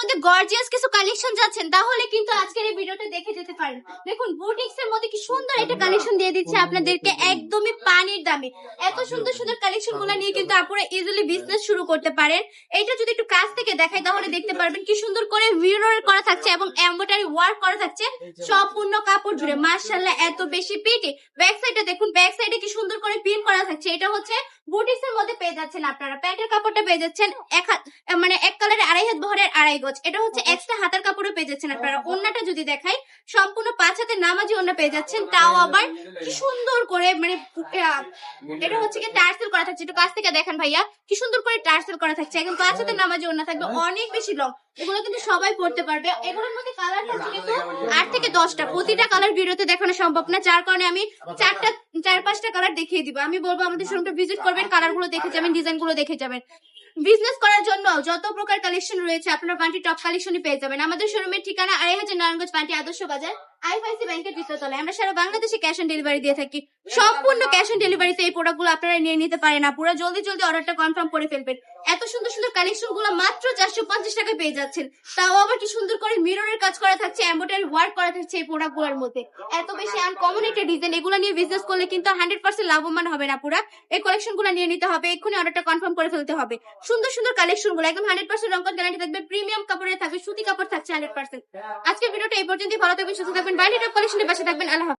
মধ্যে গর্জিয়াস কিছু কালেকশন যাচ্ছেন তাহলে কিন্তু আজকের এই ভিডিওটা দেখে যেতে পারেন। দেখুন বুটিক্স এর মধ্যে কি সুন্দর একটা কালেকশন দিয়ে দিচ্ছে আপনাদেরকে একদমই পানির দামে। এত সুন্দর সুন্দর কালেকশন গুলো নিয়ে কিন্তু আপনারা ইজিলি বিজনেস শুরু করতে পারেন। এটা যদি একটু কাছ থেকে দেখাই তাহলে দেখতে পারবেন কি সুন্দর করে মিরর করা থাকছে এবং এমব্রয়ডারি ওয়ার্ক করা থাকছে সম্পূর্ণ কাপড় জুড়ে। মাশাআল্লাহ এত বেশি পিটি। ব্যাক সাইডে দেখুন, ব্যাক সাইডে কি সুন্দর করে পিন করা থাকছে। এটা হচ্ছে বুটিক্স এর মধ্যে পেয়ে যাচ্ছেন আপনারা। প্যান্টের কাপড়টা পেয়ে যাচ্ছেন এক হাত, মানে এক কালারে 2.5 হাত বহরের 2.5 গজ। এটা হচ্ছে এক্সট্রা হাতার কাপড়ও পেয়ে যাচ্ছেন আপনারা। ওন্নাটা যদি দেখাই সম্পূর্ণ 5 হাতের নামাজি ওন্না পেয়ে যাচ্ছেন, তাও আবার কি সুন্দর করে মানে এটা হচ্ছে কি টার্সেল করা থাকছে। একটু কাছ থেকে দেখেন ভাইয়া কি সুন্দর করে টার্সেল করা থাকছে। একদম 5 হাতের নামাজি ওন্না থাকবে, অনেক বেশি লং। এগুলো কিন্তু সবাই পড়তে পারবে। এগুলোর মধ্যে কালার থাকছে কিন্তু 8 থেকে 10টা। প্রতিটা কালার ভিডিওতে দেখানো সম্ভব না, যার কারণে আমি 4-5টা কালার দেখিয়ে দিব। আমি বলবো আমাদের শোরুমটা ভিজিট করবেন, কালার গুলো দেখে যাবেন, ডিজাইন গুলো দেখে যাবেন। বিজনেস করার জন্য যত প্রকার কালেকশন রয়েছে আপনারা বান্টি টপ কালেকশনই পেয়ে যাবেন। আমাদের শোরুমের ঠিকানা 2500 নারায়ণগঞ্জ বান্টি আদর্শ বাজার, আইএফআইসি ব্যাংকের দ্বিতীয়তলায়। আমরা সারা বাংলাদেশে ক্যাশ অন ডেলিভারি দিয়ে থাকি। সম্পূর্ণ ক্যাশ অন ডেলিভারিতে এই প্রোডাক্টগুলো আপনারা নিয়ে নিতে পারেন না। পুরো জলদি জলদি অর্ডারটা কনফার্ম করে ফেলবেন। এত সুন্দর সুন্দর কালেকশন গুলো মাত্র 450 টাকায় পেয়ে যাচ্ছেন, তাও আবার কি সুন্দর করে মিররের কাজ করা থাকছে, এমব্রয়ডারি ওয়ার্ক করা থাকছে এই প্রোডাক্ট গুলোর মধ্যে। এত বেশি আনকমন একটা ডিজাইন, এগুলো নিয়ে বিজনেস করলে কিন্তু 100% লাভবান হবে না। পুরা এই কালেকশন গুলো নিয়ে নিতে হবে, এক্ষুনি অর্ডারটা কনফার্ম করে ফেলতে হবে। সুন্দর সুন্দর কালেকশন গুলো একদম 100% রংকন গ্যারান্টি থাকবে, প্রিমিয়াম কাপড়ের থাকবে, সুতি কাপড় থাকছে 100%। আজকের ভিডিওটা এই পর্যন্তই। ভালো থাকবেন, সুস্থ থাকবেন, বাইরে টপ কালেকশনের পাশে থাকবেন। আল্লাহ হাফেজ।